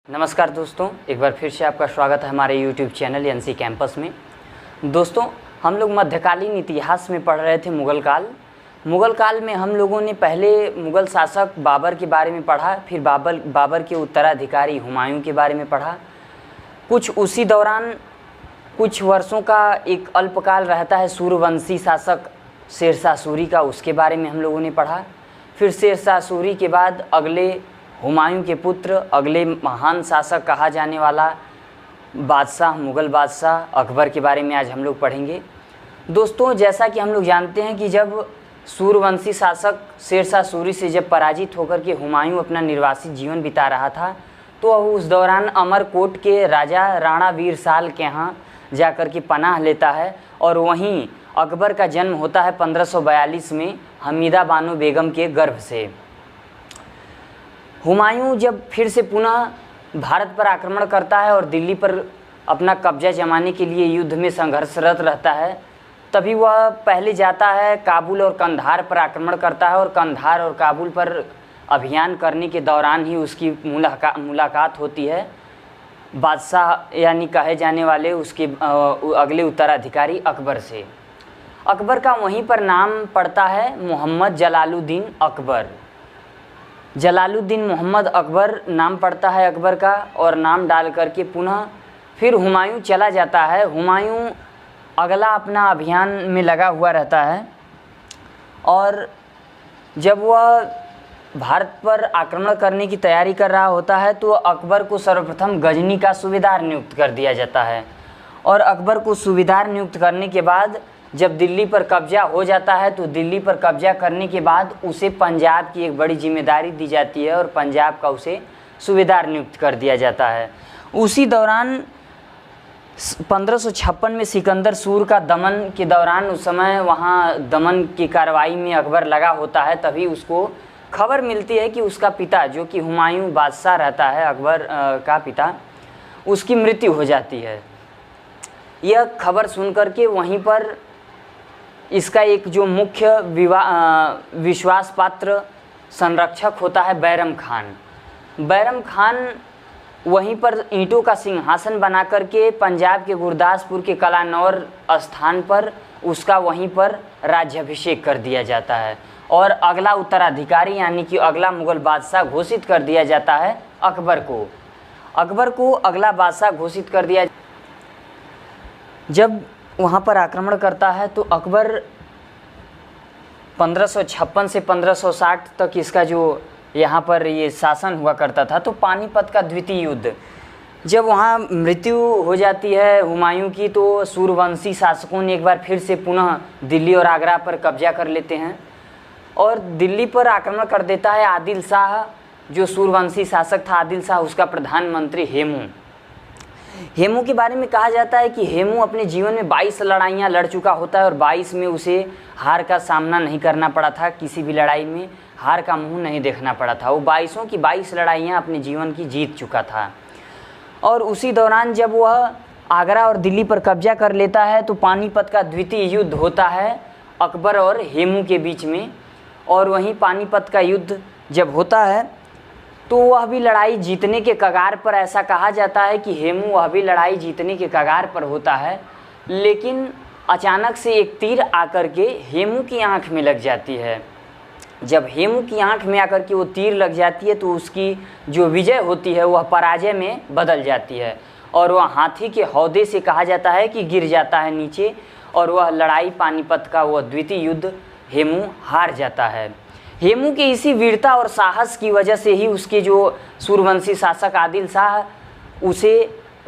नमस्कार दोस्तों, एक बार फिर से आपका स्वागत है हमारे YouTube चैनल एनसी कैंपस में। दोस्तों, हम लोग मध्यकालीन इतिहास में पढ़ रहे थे मुग़ल काल। मुग़ल काल में हम लोगों ने पहले मुग़ल शासक बाबर के बारे में पढ़ा, फिर बाबर के उत्तराधिकारी हुमायूं के बारे में पढ़ा। कुछ उसी दौरान कुछ वर्षों का एक अल्पकाल रहता है सूर्यवंशी शासक शेरशाह सूरी का, उसके बारे में हम लोगों ने पढ़ा। फिर शेरशाह सूरी के बाद अगले हुमायूं के पुत्र, अगले महान शासक कहा जाने वाला बादशाह, मुग़ल बादशाह अकबर के बारे में आज हम लोग पढ़ेंगे। दोस्तों, जैसा कि हम लोग जानते हैं कि जब सूर्यवंशी शासक शेरशाह सूरी से जब पराजित होकर के हुमायूं अपना निर्वासित जीवन बिता रहा था, तो उस दौरान अमरकोट के राजा राणा वीर साल के यहाँ जाकर के पनाह लेता है और वहीं अकबर का जन्म होता है 1542 में हमीदा बानो बेगम के गर्भ से। हुमायूं जब फिर से पुनः भारत पर आक्रमण करता है और दिल्ली पर अपना कब्जा जमाने के लिए युद्ध में संघर्षरत रहता है, तभी वह पहले जाता है काबुल और कंधार पर आक्रमण करता है और कंधार और काबुल पर अभियान करने के दौरान ही उसकी मुलाकात होती है बादशाह यानी कहे जाने वाले उसके अगले उत्तराधिकारी अकबर से। अकबर का वहीं पर नाम पड़ता है मोहम्मद जलालुद्दीन अकबर। जलालुद्दीन मोहम्मद अकबर नाम पड़ता है अकबर का, और नाम डाल करके पुनः फिर हुमायूं चला जाता है। हुमायूं अगला अपना अभियान में लगा हुआ रहता है और जब वह भारत पर आक्रमण करने की तैयारी कर रहा होता है तो अकबर को सर्वप्रथम गजनी का सूबेदार नियुक्त कर दिया जाता है। और अकबर को सूबेदार नियुक्त करने के बाद जब दिल्ली पर कब्जा हो जाता है तो दिल्ली पर कब्जा करने के बाद उसे पंजाब की एक बड़ी जिम्मेदारी दी जाती है और पंजाब का उसे सूबेदार नियुक्त कर दिया जाता है। उसी दौरान 1556 में सिकंदर सूर का दमन के दौरान, उस समय वहाँ दमन की कार्रवाई में अकबर लगा होता है, तभी उसको खबर मिलती है कि उसका पिता जो कि हुमायूं बादशाह रहता है, अकबर का पिता, उसकी मृत्यु हो जाती है। यह खबर सुनकर के वहीं पर इसका एक जो मुख्य विश्वास पात्र संरक्षक होता है बैरम खान। बैरम खान वहीं पर ईंटों का सिंहासन बना करके पंजाब के गुरदासपुर के कलानौर स्थान पर उसका वहीं पर राज्याभिषेक कर दिया जाता है और अगला उत्तराधिकारी यानी कि अगला मुग़ल बादशाह घोषित कर दिया जाता है अकबर को। अकबर को अगला बादशाह घोषित कर दिया। जब वहाँ पर आक्रमण करता है तो अकबर 1556 से 1560 तक इसका जो यहाँ पर ये शासन हुआ करता था। तो पानीपत का द्वितीय युद्ध, जब वहाँ मृत्यु हो जाती है हुमायूं की, तो सूर्यवंशी शासकों ने एक बार फिर से पुनः दिल्ली और आगरा पर कब्जा कर लेते हैं और दिल्ली पर आक्रमण कर देता है आदिल शाह। जो सूर्यवंशी शासक था आदिल शाह, उसका प्रधानमंत्री हेमू के बारे में कहा जाता है कि हेमू अपने जीवन में 22 लड़ाइयाँ लड़ चुका होता है और 22 में उसे हार का सामना नहीं करना पड़ा था। किसी भी लड़ाई में हार का मुंह नहीं देखना पड़ा था। वो 22 की 22 लड़ाइयाँ अपने जीवन की जीत चुका था। और उसी दौरान जब वह आगरा और दिल्ली पर कब्जा कर लेता है तो पानीपत का द्वितीय युद्ध होता है अकबर और हेमू के बीच में। और वहीं पानीपत का युद्ध जब होता है तो वह भी लड़ाई जीतने के कगार पर, ऐसा कहा जाता है कि हेमू वह भी लड़ाई जीतने के कगार पर होता है, लेकिन अचानक से एक तीर आकर के हेमू की आंख में लग जाती है। जब हेमू की आंख में आकर के वो तीर लग जाती है तो उसकी जो विजय होती है वह पराजय में बदल जाती है और वह हाथी के हौदे से कहा जाता है कि गिर जाता है नीचे और वह लड़ाई पानीपत का वह द्वितीय युद्ध हेमू हार जाता है। हेमू के इसी वीरता और साहस की वजह से ही उसके जो सूर्यवंशी शासक आदिल शाह उसे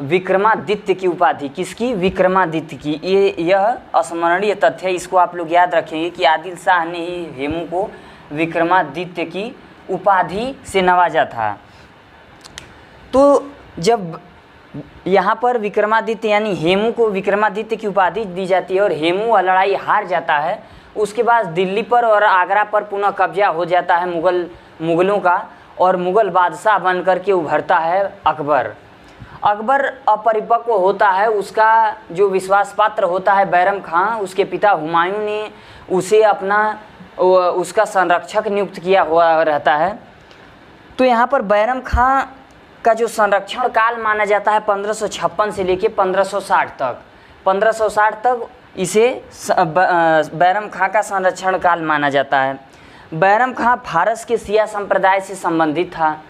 विक्रमादित्य की उपाधि, किसकी? विक्रमादित्य की। यह अस्मरणीय तथ्य है, इसको आप लोग याद रखेंगे कि आदिल शाह ने ही हेमू को विक्रमादित्य की उपाधि से नवाजा था। तो जब यहाँ पर विक्रमादित्य यानी हेमू को विक्रमादित्य की उपाधि दी जाती है और हेमू वह लड़ाई हार जाता है, उसके बाद दिल्ली पर और आगरा पर पुनः कब्जा हो जाता है मुग़लों का और मुग़ल बादशाह बनकर के उभरता है अकबर। अकबर अपरिपक्व होता है, उसका जो विश्वास पात्र होता है बैरम खान, उसके पिता हुमायूं ने उसे उसका संरक्षक नियुक्त किया हुआ रहता है। तो यहाँ पर बैरम खां का जो संरक्षण काल माना जाता है 1556 से लेके 1560 तक, 1560 तक इसे बैरम खां का संरक्षण काल माना जाता है। बैरम खां फारस के शिया संप्रदाय से संबंधित था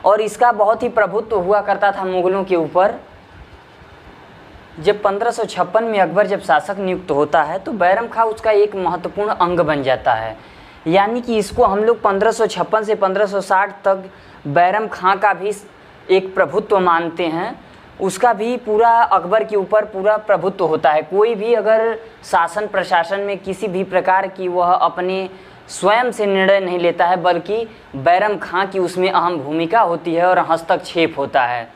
और इसका बहुत ही प्रभुत्व हुआ करता था मुगलों के ऊपर। जब 1556 में अकबर जब शासक नियुक्त होता है तो बैरम खां उसका एक महत्वपूर्ण अंग बन जाता है, यानी कि इसको हम लोग 1556 से 1560 तक बैरम खां का भी एक प्रभुत्व मानते हैं। उसका भी पूरा अकबर के ऊपर पूरा प्रभुत्व होता है। कोई भी अगर शासन प्रशासन में किसी भी प्रकार की वह अपने स्वयं से निर्णय नहीं लेता है, बल्कि बैरम खां की उसमें अहम भूमिका होती है और हस्तक्षेप होता है।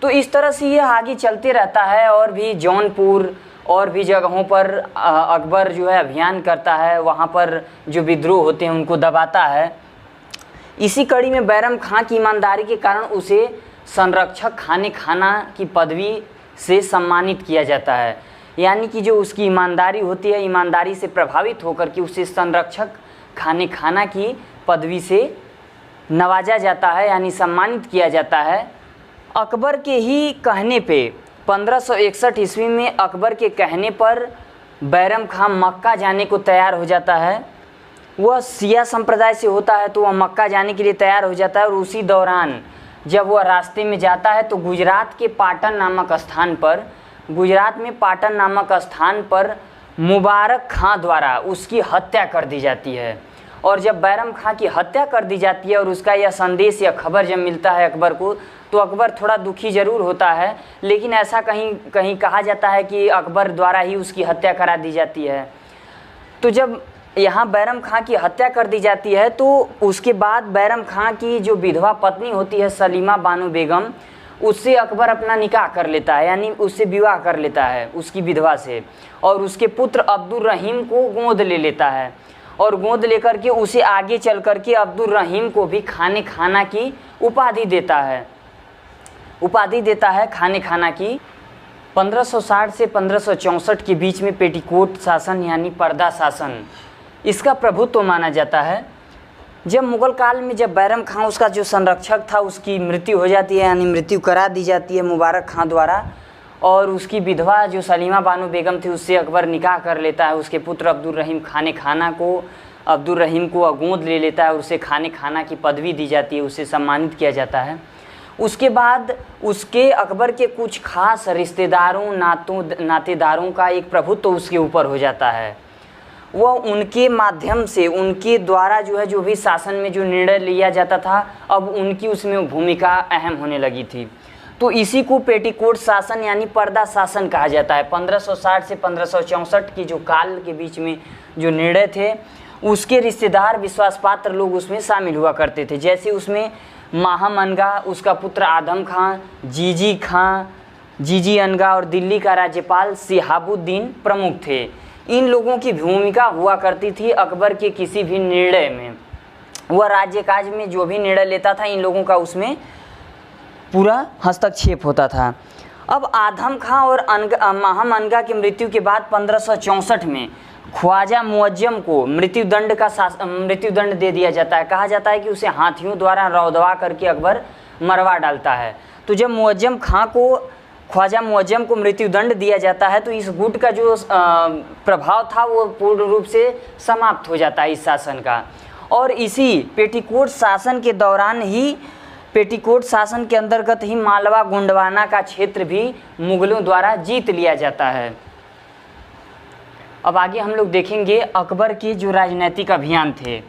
तो इस तरह से ये आगे चलते रहता है और भी जौनपुर और भी जगहों पर अकबर जो है अभियान करता है, वहाँ पर जो विद्रोह होते हैं उनको दबाता है। इसी कड़ी में बैरम खां की ईमानदारी के कारण उसे संरक्षक खाने खाना की पदवी से सम्मानित किया जाता है, यानी कि जो उसकी ईमानदारी होती है, ईमानदारी से प्रभावित होकर के उसे संरक्षक खाने खाना की पदवी से नवाजा जाता है, यानी सम्मानित किया जाता है। अकबर के ही कहने पे 1561 ईस्वी में अकबर के कहने पर बैरम खां मक्का जाने को तैयार हो जाता है। वह शिया संप्रदाय से होता है तो वह मक्का जाने के लिए तैयार हो जाता है और उसी दौरान जब वह रास्ते में जाता है तो गुजरात के पाटन नामक स्थान पर, गुजरात में पाटन नामक स्थान पर मुबारक खां द्वारा उसकी हत्या कर दी जाती है। और जब बैरम खां की हत्या कर दी जाती है और उसका यह संदेश या खबर जब मिलता है अकबर को, तो अकबर थोड़ा दुखी ज़रूर होता है, लेकिन ऐसा कहीं कहीं कहा जाता है कि अकबर द्वारा ही उसकी हत्या करा दी जाती है। तो जब यहाँ बैरम खां की हत्या कर दी जाती है तो उसके बाद बैरम खां की जो विधवा पत्नी होती है सलीमा बानो बेगम, उससे अकबर अपना निकाह कर लेता है, यानी उससे विवाह कर लेता है उसकी विधवा से, और उसके पुत्र अब्दुल रहीम को गोद ले लेता है और गोद लेकर के उसे आगे चल कर के अब्दुल रहीम को भी खाने खाना की उपाधि देता है खाने खाना की। 1560 से 1564 के बीच में पेटीकोट शासन यानी पर्दा शासन, इसका प्रभुत्व माना जाता है। जब मुग़ल काल में जब बैरम खां उसका जो संरक्षक था उसकी मृत्यु हो जाती है, यानी मृत्यु करा दी जाती है मुबारक खां द्वारा, और उसकी विधवा जो सलीमा बानो बेगम थी उससे अकबर निकाह कर लेता है। उसके पुत्र अब्दुल रहीम को गोद ले लेता है और उसे खाने खाना की पदवी दी जाती है, उसे सम्मानित किया जाता है। उसके बाद उसके अकबर के कुछ खास रिश्तेदारों नातेदारों का एक प्रभुत्व उसके ऊपर हो जाता है। वह उनके माध्यम से, उनके द्वारा जो भी शासन में जो निर्णय लिया जाता था, अब उनकी उसमें भूमिका अहम होने लगी थी। तो इसी को पेटीकोट शासन यानी पर्दा शासन कहा जाता है। 1560 से 1564 की जो काल के बीच में जो निर्णय थे उसके रिश्तेदार विश्वासपात्र लोग उसमें शामिल हुआ करते थे। जैसे उसमें महामनगा, उसका पुत्र आदम खां, जीजी अनगा और दिल्ली का राज्यपाल शिहाबुद्दीन प्रमुख थे। इन लोगों की भूमिका हुआ करती थी अकबर के किसी भी निर्णय में। वह राज्य काज में जो भी निर्णय लेता था इन लोगों का उसमें पूरा हस्तक्षेप होता था। अब आदम खां और महामनगा की मृत्यु के बाद 1564 में ख्वाजा मुअज्जम को मृत्युदंड दे दिया जाता है। कहा जाता है कि उसे हाथियों द्वारा रौदवा करके अकबर मरवा डालता है। तो जब ख्वाजा मुअज्जम को मृत्युदंड दिया जाता है तो इस गुट का जो प्रभाव था वो पूर्ण रूप से समाप्त हो जाता है इस शासन का। और इसी पेटीकोट शासन के दौरान ही, पेटीकोट शासन के अंतर्गत ही मालवा गोंडवाना का क्षेत्र भी मुगलों द्वारा जीत लिया जाता है। अब आगे हम लोग देखेंगे अकबर के जो राजनीतिक अभियान थे।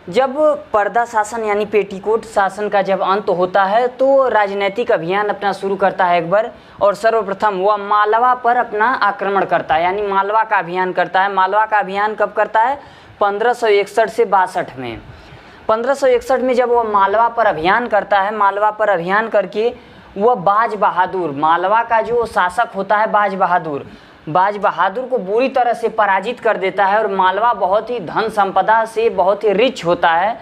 जब पर्दा शासन यानी पेटीकोट शासन का जब अंत होता है तो राजनीतिक अभियान अपना शुरू करता है अकबर, और सर्वप्रथम वह मालवा पर अपना आक्रमण करता है, यानी मालवा का अभियान करता है। मालवा का अभियान कब करता है? 1561 से 62 में। 1561 में जब वह मालवा पर अभियान करता है, मालवा पर अभियान करके वह बाज बहादुर, मालवा का जो शासक होता है बाज बहादुर को बुरी तरह से पराजित कर देता है। और मालवा बहुत ही धन संपदा से बहुत ही रिच होता है।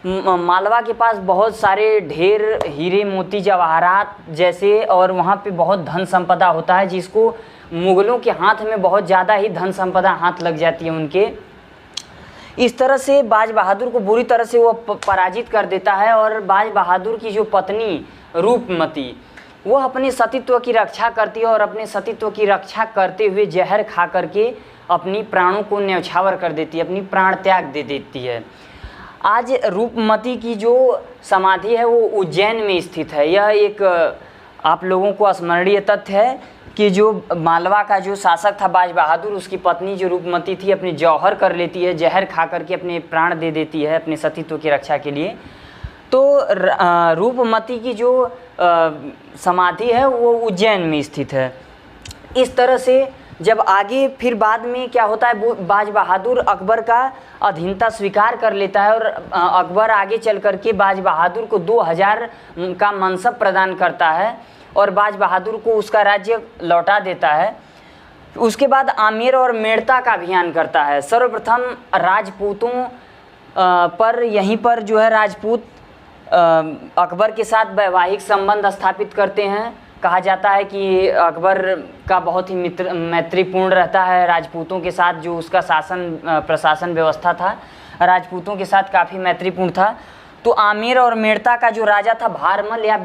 मालवा के पास बहुत सारे ढेर हीरे मोती जवाहरात जैसे, और वहाँ पे बहुत धन संपदा होता है, जिसको मुग़लों के हाथ में बहुत ज़्यादा ही धन संपदा हाथ लग जाती है उनके। इस तरह से बाज बहादुर को बुरी तरह से वो पराजित कर देता है और बाज बहादुर की जो पत्नी रूपमती वो अपने सतीत्व की रक्षा करती है और अपने सतीत्व की रक्षा करते हुए जहर खा करके अपनी प्राणों को न्यौछावर कर देती है, अपनी प्राण त्याग दे देती है। आज रूपमती की जो समाधि है वो उज्जैन में स्थित है। यह एक आप लोगों को स्मरणीय तथ्य है कि जो मालवा का जो शासक था बाज बहादुर, उसकी पत्नी जो रूपमती थी अपनी जौहर कर लेती है, जहर खा करके अपने प्राण दे देती है अपने सतीत्व की रक्षा के लिए। तो रूपमती की जो समाधि है वो उज्जैन में स्थित है। इस तरह से जब आगे फिर बाद में क्या होता है, बाज बहादुर अकबर का अधीनता स्वीकार कर लेता है और अकबर आगे चल करके बाज बहादुर को 2000 का मनसब प्रदान करता है और बाज बहादुर को उसका राज्य लौटा देता है। उसके बाद आमेर और मेड़ता का अभियान करता है। सर्वप्रथम राजपूतों पर यहीं पर जो है राजपूत अकबर के साथ वैवाहिक संबंध स्थापित करते हैं। कहा जाता है कि अकबर का बहुत ही मैत्रीपूर्ण रहता है राजपूतों के साथ। जो उसका शासन प्रशासन व्यवस्था था राजपूतों के साथ काफ़ी मैत्रीपूर्ण था। तो आमेर और मेड़ता का जो राजा था भारमल या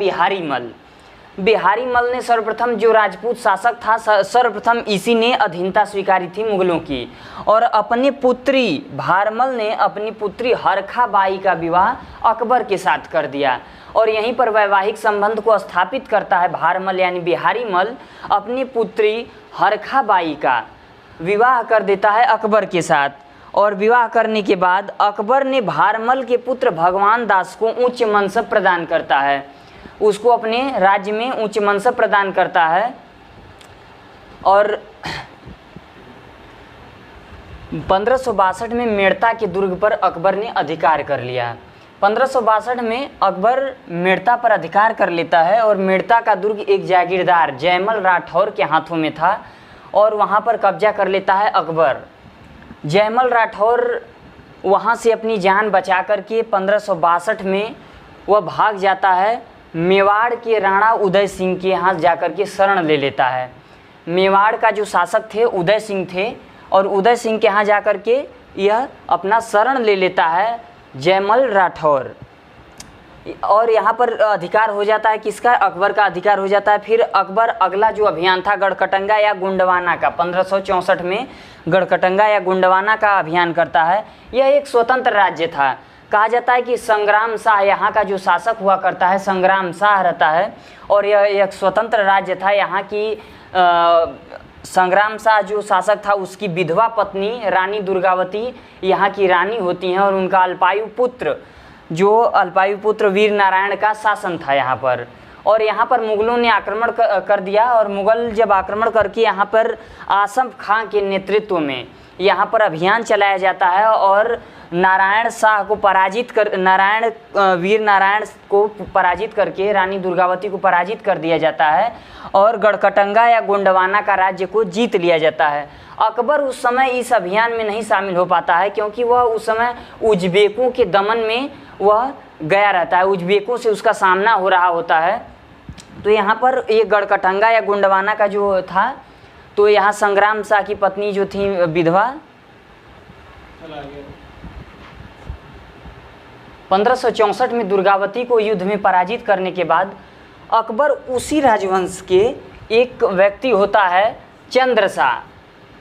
बिहारी मल ने सर्वप्रथम जो राजपूत शासक था सर्वप्रथम इसी ने अधीनता स्वीकारी थी मुगलों की और अपनी पुत्री भारमल ने अपनी पुत्री हरखा बाई का विवाह अकबर के साथ कर दिया और यहीं पर वैवाहिक संबंध को स्थापित करता है। भारमल यानी बिहारी मल अपनी पुत्री हरखा बाई का विवाह कर देता है अकबर के साथ और विवाह करने के बाद अकबर ने भारमल के पुत्र भगवान दास को उच्च मनसब प्रदान करता है, उसको अपने राज्य में उच्च मनसब प्रदान करता है। और 1562 में मेड़ता के दुर्ग पर अकबर ने अधिकार कर लिया। 1562 में अकबर मेड़ता पर अधिकार कर लेता है और मेड़ता का दुर्ग एक जागीरदार जयमल राठौर के हाथों में था और वहाँ पर कब्जा कर लेता है अकबर। जयमल राठौर वहाँ से अपनी जान बचा करके 1562 में वह भाग जाता है, मेवाड़ के राणा उदय सिंह के यहाँ जाकर के शरण ले लेता है। मेवाड़ का जो शासक थे उदय सिंह थे और उदय सिंह के यहाँ जाकर के यह अपना शरण ले लेता है जयमल राठौर और यहाँ पर अधिकार हो जाता है किसका, अकबर का अधिकार हो जाता है। फिर अकबर अगला जो अभियान था गढ़कटंगा या गुंडवाना का 1564 में गढ़कटंगा या गुंडवाना का अभियान करता है। यह एक स्वतंत्र राज्य था। कहा जाता है कि संग्राम शाह यहाँ का जो शासक हुआ करता है संग्राम शाह रहता है और यह एक स्वतंत्र राज्य था। यहाँ की संग्राम शाह जो शासक था उसकी विधवा पत्नी रानी दुर्गावती यहाँ की रानी होती हैं और उनका अल्पायु पुत्र वीर नारायण का शासन था यहाँ पर। और यहाँ पर मुगलों ने आक्रमण कर दिया और मुगल जब आक्रमण करके यहाँ पर आसम खां के नेतृत्व में यहाँ पर अभियान चलाया जाता है और नारायण शाह को वीर नारायण को पराजित करके रानी दुर्गावती को पराजित कर दिया जाता है और गढ़कटंगा या गोंडवाना का राज्य को जीत लिया जाता है। अकबर उस समय इस अभियान में नहीं शामिल हो पाता है क्योंकि वह उस समय उज्बेकों के दमन में वह गया रहता है, उज्बेकों से उसका सामना हो रहा होता है। तो यहाँ पर ये गढ़कटंगा या गोंडवाना का जो था तो यहाँ संग्राम शाह की पत्नी जो थी विधवा 1564 में दुर्गावती को युद्ध में पराजित करने के बाद अकबर उसी राजवंश के एक व्यक्ति होता है चंद्रशाह,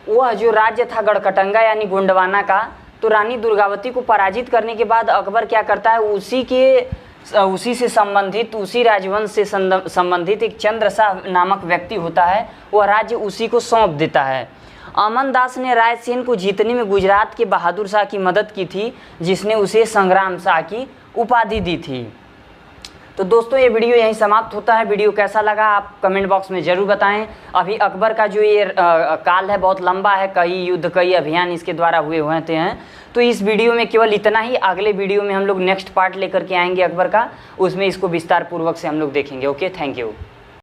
वह जो राज्य था गढ़कटंगा यानी गोंडवाना का, तो रानी दुर्गावती को पराजित करने के बाद अकबर क्या करता है उसी से संबंधित उसी राजवंश से संबंधित एक चंद्रशाह नामक व्यक्ति होता है, वह राज्य उसी को सौंप देता है। अमन दास ने रायसेन को जीतने में गुजरात के बहादुर शाह की मदद की थी जिसने उसे संग्राम शाह की उपाधि दी थी। तो दोस्तों ये वीडियो यहीं समाप्त होता है। वीडियो कैसा लगा आप कमेंट बॉक्स में ज़रूर बताएं। अभी अकबर का जो ये काल है बहुत लंबा है, कई युद्ध कई अभियान इसके द्वारा हुए हैं। तो इस वीडियो में केवल इतना ही। अगले वीडियो में हम लोग नेक्स्ट पार्ट लेकर के आएंगे अकबर का, उसमें इसको विस्तार पूर्वक से हम लोग देखेंगे। Okay, thank you.